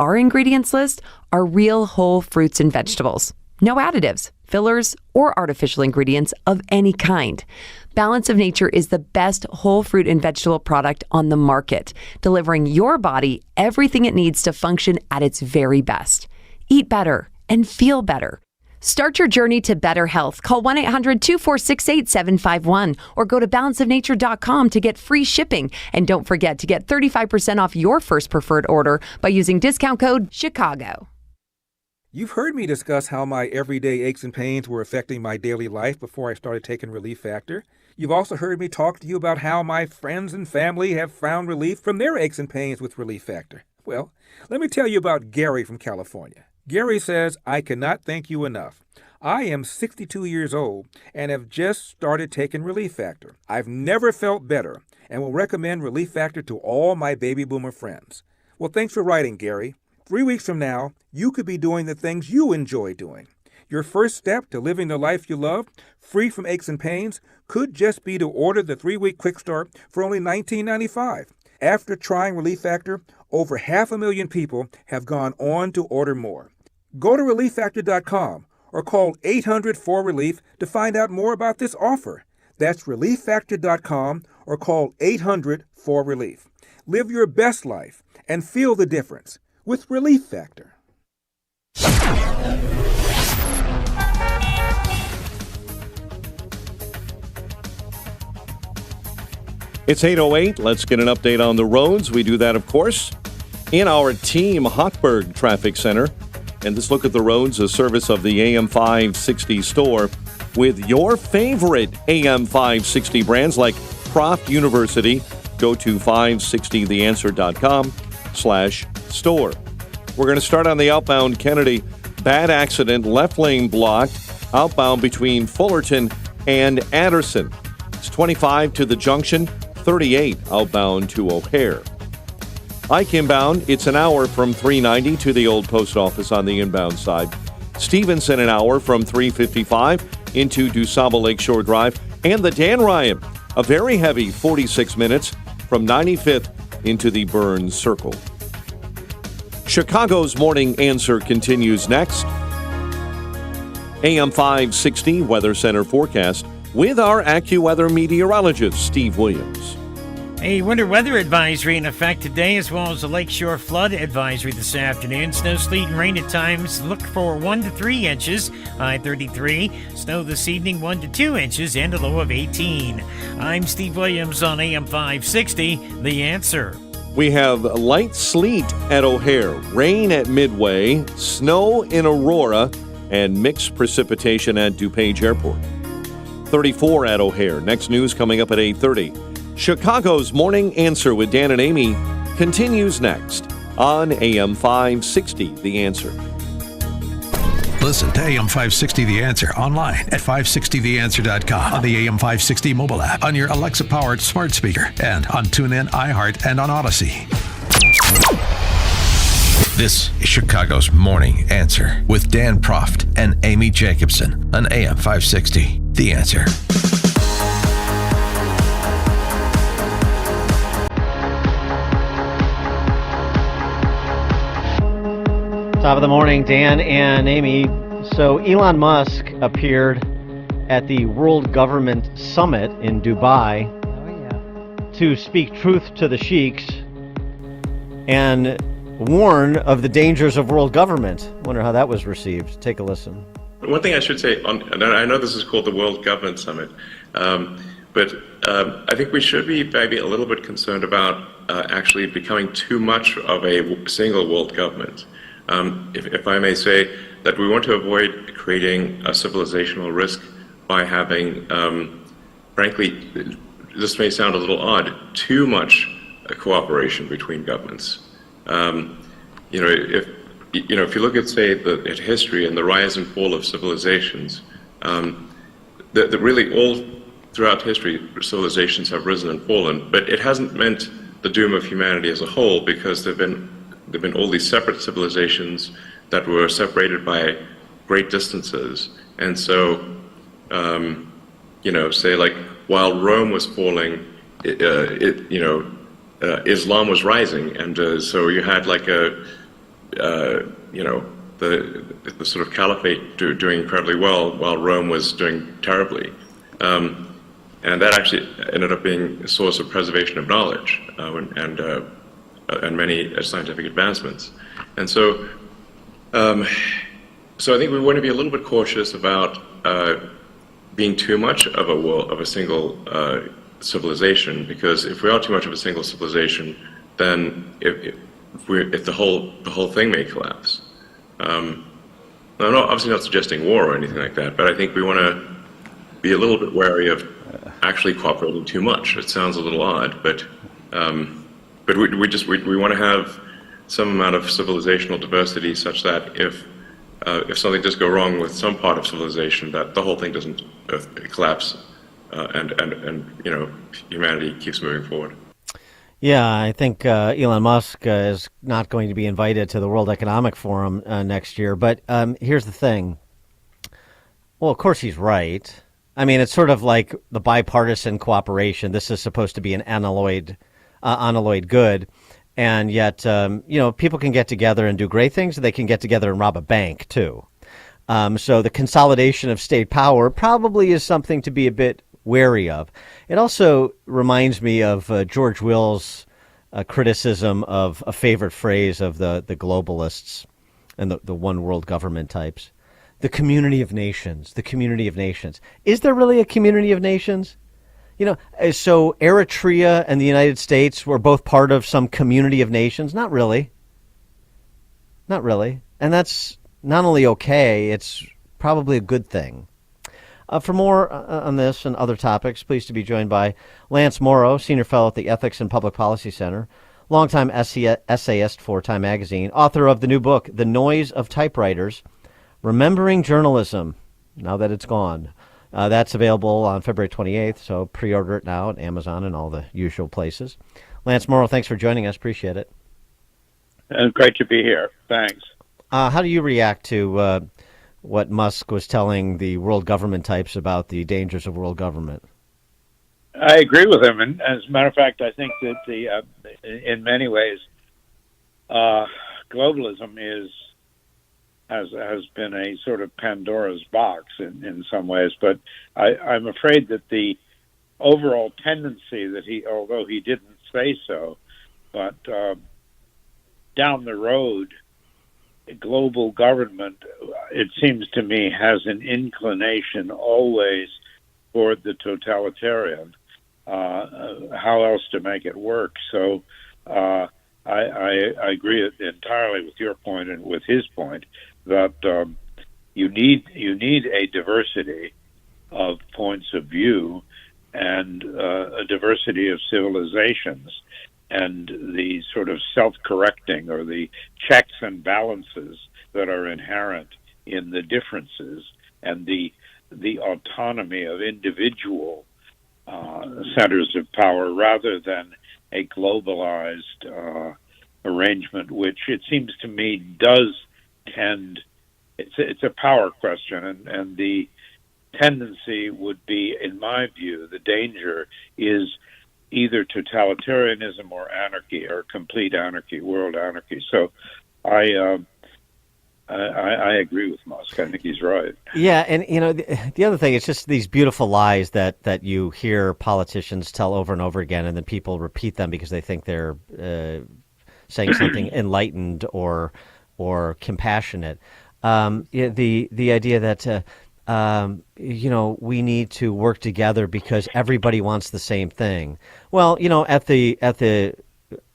our ingredients list are real whole fruits and vegetables. No additives, fillers, or artificial ingredients of any kind. Balance of Nature is the best whole fruit and vegetable product on the market, delivering your body everything it needs to function at its very best. Eat better and feel better. Start your journey to better health. Call 1-800-246-8751 or go to balanceofnature.com to get free shipping. And don't forget to get 35% off your first preferred order by using discount code CHICAGO. You've heard me discuss how my everyday aches and pains were affecting my daily life before I started taking Relief Factor. You've also heard me talk to you about how my friends and family have found relief from their aches and pains with Relief Factor. Well, let me tell you about Gary from California. Gary says, I cannot thank you enough. I am 62 years old and have just started taking Relief Factor. I've never felt better and will recommend Relief Factor to all my baby boomer friends. Well, thanks for writing, Gary. 3 weeks from now, you could be doing the things you enjoy doing. Your first step to living the life you love, free from aches and pains, could just be to order the 3-week Quick Start for only $19.95. After trying Relief Factor, over 500,000 people have gone on to order more. Go to ReliefFactor.com or call 800-4RELIEF to find out more about this offer. That's ReliefFactor.com or call 800-4RELIEF. Live your best life and feel the difference with Relief Factor. It's 8:08. Let's get an update on the roads. We do that, of course, in our Team Hochberg Traffic Center. And this look at the roads, a service of the AM 560 store with your favorite AM 560 brands like Croft University. Go to 560theanswer.com/store. We're going to start on the outbound Kennedy. Bad accident, left lane blocked, outbound between Fullerton and Anderson. It's 25 to the junction, 38 outbound to O'Hare. Ike inbound, it's an hour from 390 to the old post office on the inbound side. Stevenson, an hour from 355 into DuSable Lakeshore Drive. And the Dan Ryan, a very heavy 46 minutes from 95th into the Burns Circle. Chicago's Morning Answer continues next. AM 560 Weather Center forecast with our AccuWeather meteorologist, Steve Williams. A winter weather advisory in effect today, as well as a lakeshore flood advisory this afternoon. Snow, sleet, and rain at times. Look for 1 to 3 inches, high 33. Snow this evening, 1 to 2 inches, and a low of 18. I'm Steve Williams on AM 560, The Answer. We have light sleet at O'Hare, rain at Midway, snow in Aurora, and mixed precipitation at DuPage Airport. 34 at O'Hare. Next news coming up at 8:30. Chicago's Morning Answer with Dan and Amy continues next on AM 560, The Answer. Listen to AM 560 The Answer online at 560theanswer.com, on the AM 560 mobile app, on your Alexa-powered smart speaker, and on TuneIn, iHeart, and on Odyssey. This is Chicago's Morning Answer with Dan Proft and Amy Jacobson on AM 560 The Answer. Top of the morning, Dan and Amy. So Elon Musk appeared at the World Government Summit in Dubai to speak truth to the sheiks and warn of the dangers of world government. Wonder how that was received. Take a listen. One thing I should say, and I know this is called the World Government Summit, but I think we should be maybe a little bit concerned about actually becoming too much of a single world government. If I may say, that we want to avoid creating a civilizational risk by having, frankly, this may sound a little odd, too much cooperation between governments. If you look at, say, at history and the rise and fall of civilizations, really all throughout history, civilizations have risen and fallen, but it hasn't meant the doom of humanity as a whole, because there've been all these separate civilizations that were separated by great distances. And so, say like while Rome was falling, Islam was rising, and so you had like you know, the sort of caliphate doing incredibly well while Rome was doing terribly. And that actually ended up being a source of preservation of knowledge and many scientific advancements. And so, so I think we want to be a little bit cautious about being too much of a single civilization, because if we are too much of a single civilization, then if the whole thing may collapse. I'm obviously not suggesting war or anything like that, but I think we want to be a little bit wary of actually cooperating too much. It sounds a little odd, but we want to have some amount of civilizational diversity such that if something does go wrong with some part of civilization, that the whole thing doesn't collapse, and you know, humanity keeps moving forward. Yeah, I think Elon Musk is not going to be invited to the World Economic Forum next year. But here's the thing. Well, of course he's right. I mean, it's sort of like the bipartisan cooperation. This is supposed to be an unalloyed good. And yet, you know, people can get together and do great things. They can get together and rob a bank, too. So the consolidation of state power probably is something to be a bit wary of. It also reminds me of George Will's criticism of a favorite phrase of the globalists and the one world government types. The community of nations, the community of nations. Is there really a community of nations? You know, so Eritrea and the United States were both part of some community of nations? Not really. Not really. And that's not only okay, it's probably a good thing. For more on this and other topics, pleased to be joined by Lance Morrow, Senior Fellow at the Ethics and Public Policy Center, longtime essayist for Time Magazine, author of the new book, The Noise of Typewriters, Remembering Journalism, now that it's gone. That's available on February 28th, so pre-order it now at Amazon and all the usual places. Lance Morrow, thanks for joining us. Appreciate it. Great to be here. Thanks. How do you react to what Musk was telling the world government types about the dangers of world government? I agree with him, and as a matter of fact, I think that in many ways, globalism has been a sort of Pandora's box in some ways. But I'm afraid that the overall tendency that although he didn't say so, but down the road, global government, it seems to me, has an inclination always toward the totalitarian. How else to make it work? So I agree entirely with your point and with his point that you need a diversity of points of view and a diversity of civilizations, and the sort of self-correcting or the checks and balances that are inherent in the differences and the autonomy of individual centers of power rather than a globalized arrangement, which it seems to me does tend, it's a power question, and the tendency would be, in my view, the danger is either totalitarianism or anarchy, or complete anarchy, world anarchy. So I agree with Musk. I think he's right. Yeah, and you know, the other thing, it's just these beautiful lies that you hear politicians tell over and over again, and then people repeat them because they think they're saying something enlightened or compassionate. The idea that you know, we need to work together because everybody wants the same thing. Well, you know, at the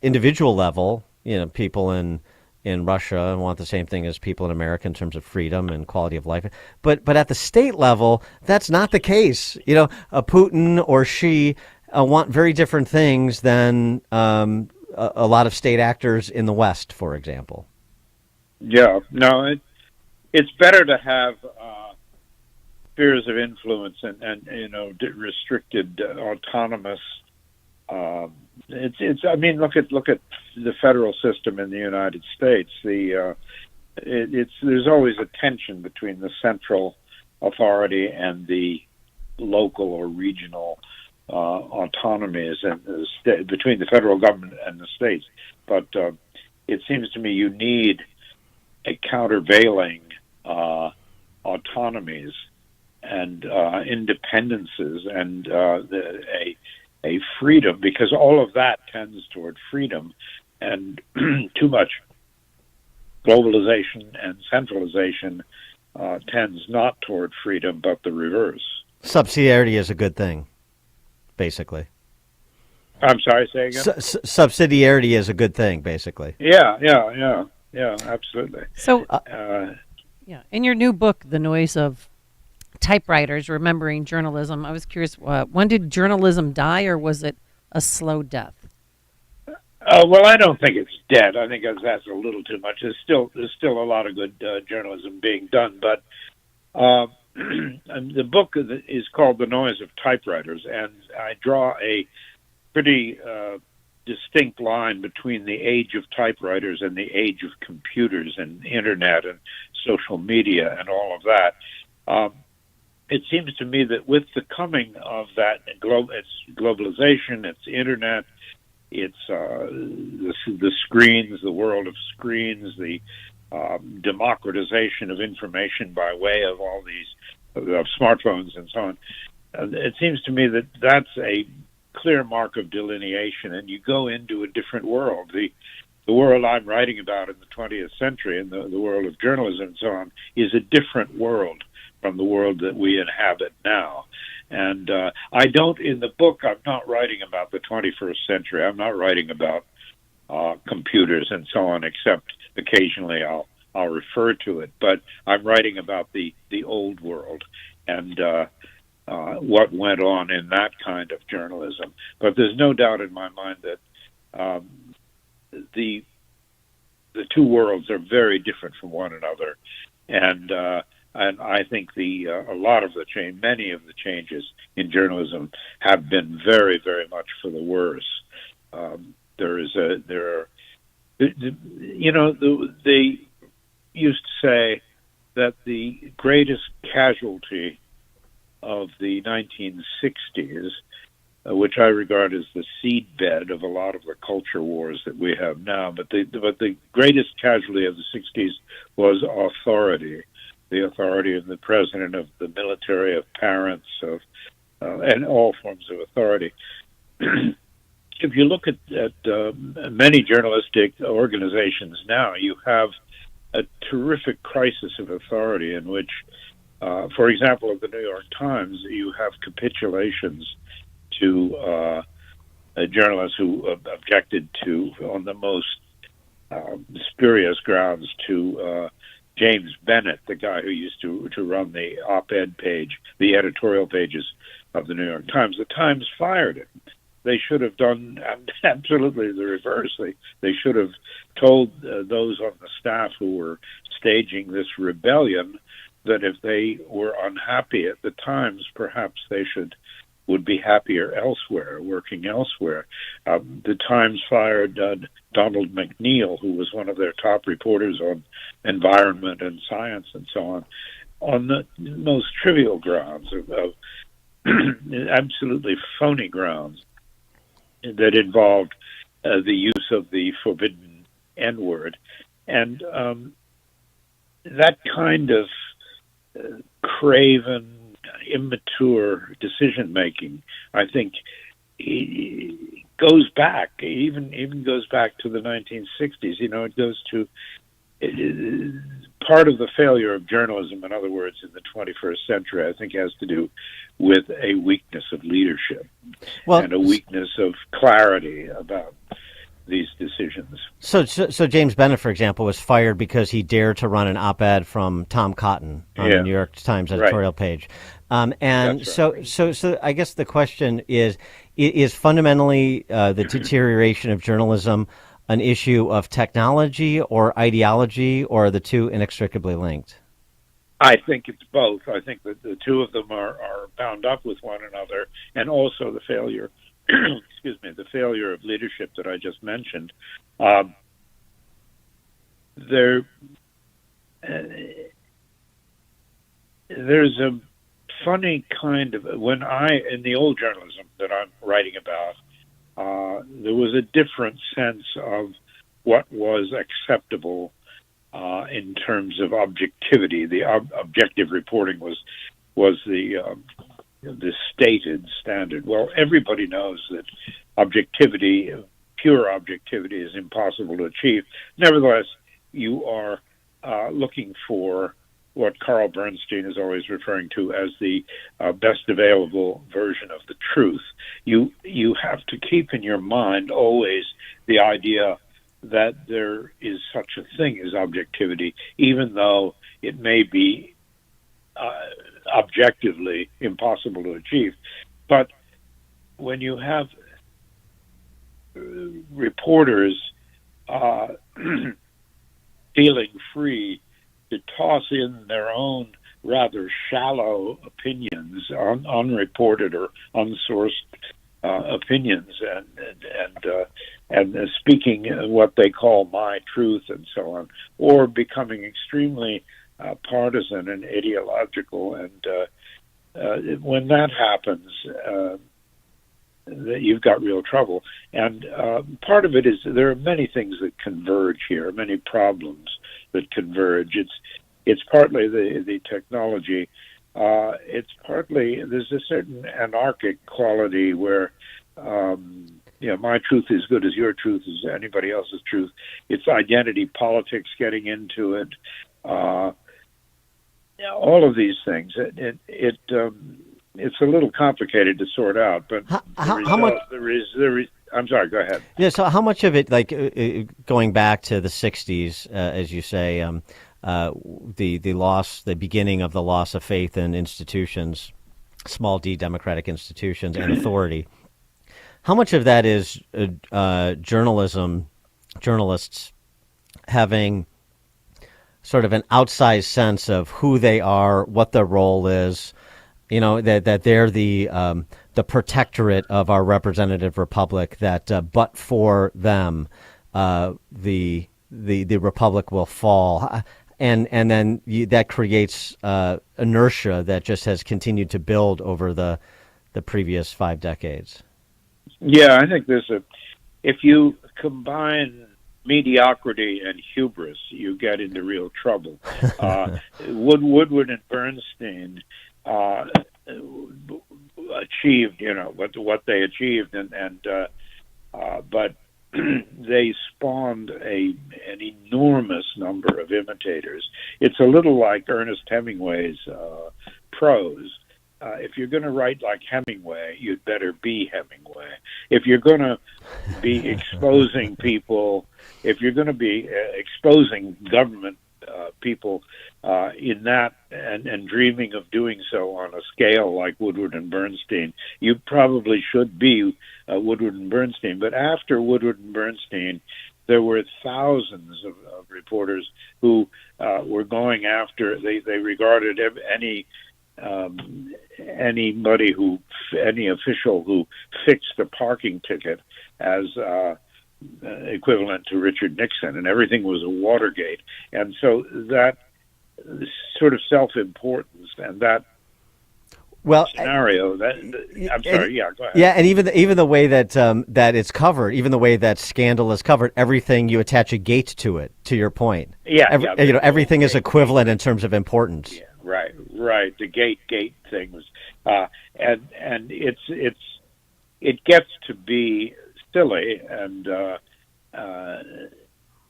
individual level, you know, people in Russia want the same thing as people in America in terms of freedom and quality of life. But at the state level, that's not the case. You know, Putin or Xi want very different things than a lot of state actors in the West, for example. Yeah, no, it's better to have spheres of influence and you know, restricted, autonomous. I mean, look at the federal system in the United States. There's always a tension between the central authority and the local or regional autonomies, and between the federal government and the states. But it seems to me you need countervailing autonomies and independences and a freedom, because all of that tends toward freedom, and too much globalization and centralization tends not toward freedom, but the reverse. Subsidiarity is a good thing, basically. I'm sorry, say again? Subsidiarity is a good thing, basically. Yeah, absolutely. So, in your new book, The Noise of Typewriters, Remembering Journalism, I was curious, when did journalism die, or was it a slow death? Well, I don't think it's dead. I think that's a little too much. There's still a lot of good journalism being done, but the book is called The Noise of Typewriters, and I draw a pretty distinct line between the age of typewriters and the age of computers and internet and social media and all of that. It seems to me that with the coming of that, it's globalization, it's internet, it's the screens, the world of screens, the democratization of information by way of all these smartphones and so on. It seems to me that that's a clear mark of delineation, and you go into a different world. The world I'm writing about in the 20th century, and the world of journalism and so on, is a different world from the world that we inhabit now. And I don't, in the book, I'm not writing about the 21st century. I'm not writing about computers and so on, except occasionally I'll refer to it. But I'm writing about the old world and what went on in that kind of journalism. But there's no doubt in my mind that the two worlds are very different from one another, and I think a lot of the change, many of the changes in journalism have been very, very much for the worse. They used to say that the greatest casualty of the 1960s, which I regard as the seedbed of a lot of the culture wars that we have now, but the greatest casualty of the 60s was authority. The authority of the president, of the military, of parents, and all forms of authority. If you look at many journalistic organizations now, you have a terrific crisis of authority in which, for example, at the New York Times, you have capitulations to journalists who objected to, on the most spurious grounds, to James Bennett, the guy who used to run the op-ed page, the editorial pages of the New York Times. The Times fired him. They should have done absolutely the reverse. They should have told those on the staff who were staging this rebellion that if they were unhappy at the Times, perhaps they would be happier elsewhere, working elsewhere. The Times fired Donald McNeil, who was one of their top reporters on environment and science and so on the most trivial grounds of absolutely phony grounds that involved the use of the forbidden N-word. And that kind of craven, immature decision-making, I think, goes back, even goes back to the 1960s. It goes to part of the failure of journalism, in other words, in the 21st century, I think has to do with a weakness of leadership and a weakness of clarity about these decisions. So James Bennett, for example, was fired because he dared to run an op-ed from Tom Cotton on the New York Times editorial page. So I guess the question is fundamentally the deterioration of journalism an issue of technology or ideology, or are the two inextricably linked? I think it's both. I think that the two of them are bound up with one another, and also the failure, the failure of leadership that I just mentioned. There's a funny kind of, in the old journalism that I'm writing about, there was a different sense of what was acceptable in terms of objectivity. The objective reporting was the stated standard. Well, everybody knows that objectivity, pure objectivity, is impossible to achieve. Nevertheless, you are looking for what Carl Bernstein is always referring to as the best available version of the truth. You have to keep in your mind always the idea that there is such a thing as objectivity, even though it may be objectively impossible to achieve. But when you have reporters feeling free to toss in their own rather shallow opinions, unreported or unsourced opinions, and speaking what they call my truth and so on, or becoming extremely partisan and ideological, and when that happens, that you've got real trouble. And part of it is there are many things that converge here, many problems that converge. It's partly the technology. It's partly there's a certain anarchic quality where my truth is good as your truth is anybody else's truth. It's identity politics getting into it. All of these things. It's a little complicated to sort out, but how much? I'm sorry. Go ahead. Yeah. So how much of it, like going back to the '60s, as you say, the beginning of the loss of faith in institutions, small d democratic institutions and authority. How much of that is journalists having sort of an outsized sense of who they are, what their role is, that they're the protectorate of our representative republic, that but for them, the republic will fall. And then that creates inertia that just has continued to build over the previous 5 decades. Yeah, I think if you combine mediocrity and hubris, you get into real trouble. Woodward and Bernstein achieved, what they achieved, but they spawned an enormous number of imitators. It's a little like Ernest Hemingway's prose. If you're going to write like Hemingway, you'd better be Hemingway. If you're going to be exposing people, if you're going to be exposing government people in that and dreaming of doing so on a scale like Woodward and Bernstein, you probably should be Woodward and Bernstein. But after Woodward and Bernstein, there were thousands of reporters who were going after. They regarded any official who fixed a parking ticket as equivalent to Richard Nixon, and everything was a Watergate. And so that sort of self-importance and that scenario. I'm sorry. Yeah, go ahead. Yeah, and even the way that that it's covered, even the way that scandal is covered, everything you attach a gate to it. To your point. Yeah. Everything is equivalent in terms of importance. Yeah. Right. The gate thing was, and it gets to be silly, and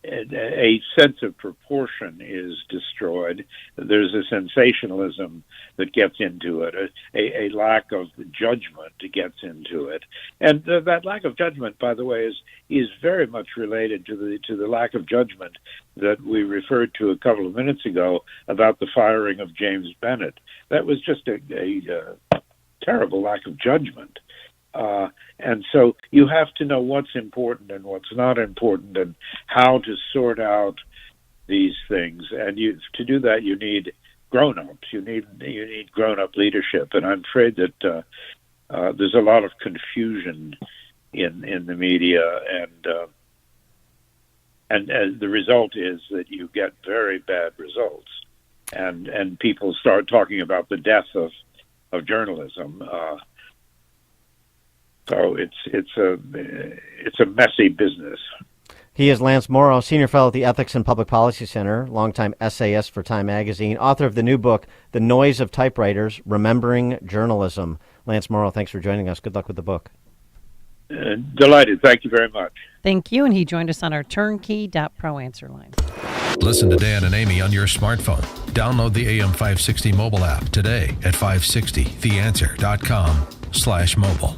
a sense of proportion is destroyed. There's a sensationalism that gets into it, a lack of judgment gets into it, and that lack of judgment, by the way, is very much related to the lack of judgment that we referred to a couple of minutes ago about the firing of James Bennett. That was just a terrible lack of judgment. And so you have to know what's important and what's not important and how to sort out these things. And to do that, you need grown-ups. You need grown-up leadership. And I'm afraid that there's a lot of confusion in the media, and the result is that you get very bad results. And people start talking about the death of journalism. So it's a messy business. He is Lance Morrow, Senior Fellow at the Ethics and Public Policy Center, longtime essayist for Time Magazine, author of the new book, The Noise of Typewriters, Remembering Journalism. Lance Morrow, thanks for joining us. Good luck with the book. Delighted. Thank you very much. Thank you. And he joined us on our turnkey.pro answer line. Listen to Dan and Amy on your smartphone. Download the AM 560 mobile app today at 560theanswer.com/mobile.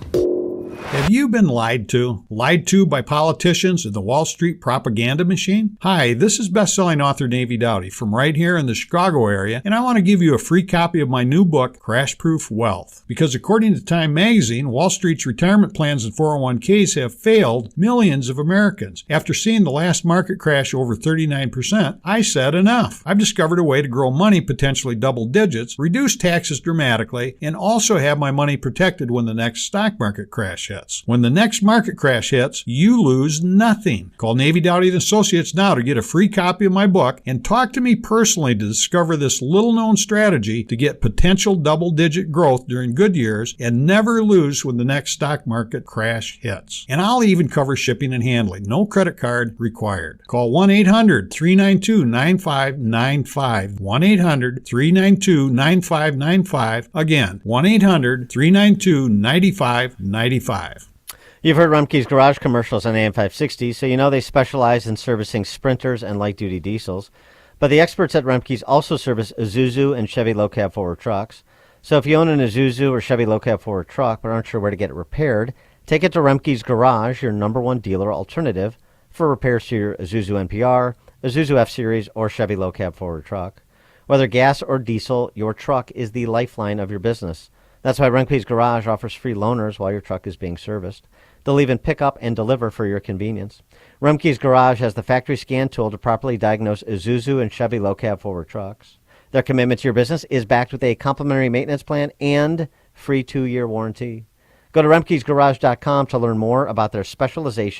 Have you been lied to? Lied to by politicians and the Wall Street propaganda machine? Hi, this is best-selling author Navy Dowdy from right here in the Chicago area, and I want to give you a free copy of my new book, Crash Proof Wealth. Because according to Time Magazine, Wall Street's retirement plans and 401ks have failed millions of Americans. After seeing the last market crash over 39%, I said enough. I've discovered a way to grow money potentially double digits, reduce taxes dramatically, and also have my money protected when the next stock market crash hits. When the next market crash hits, you lose nothing. Call Navy Dowdy & Associates now to get a free copy of my book and talk to me personally to discover this little-known strategy to get potential double-digit growth during good years and never lose when the next stock market crash hits. And I'll even cover shipping and handling. No credit card required. Call 1-800-392-9595. 1-800-392-9595. Again, 1-800-392-9595. You've heard Rumpke's Garage commercials on AM 560, so you know they specialize in servicing Sprinters and light-duty diesels. But the experts at Rumpke's also service Isuzu and Chevy low-cab forward trucks. So if you own an Isuzu or Chevy low-cab forward truck but aren't sure where to get it repaired, take it to Rumpke's Garage, your number one dealer alternative for repairs to your Isuzu NPR, Isuzu F-Series, or Chevy low-cab forward truck. Whether gas or diesel, your truck is the lifeline of your business. That's why Rumpke's Garage offers free loaners while your truck is being serviced. They'll even pick up and deliver for your convenience. Rumpke's Garage has the factory scan tool to properly diagnose Isuzu and Chevy low-cab forward trucks. Their commitment to your business is backed with a complimentary maintenance plan and free 2-year warranty. Go to Rumpke'sGarage.com to learn more about their specialization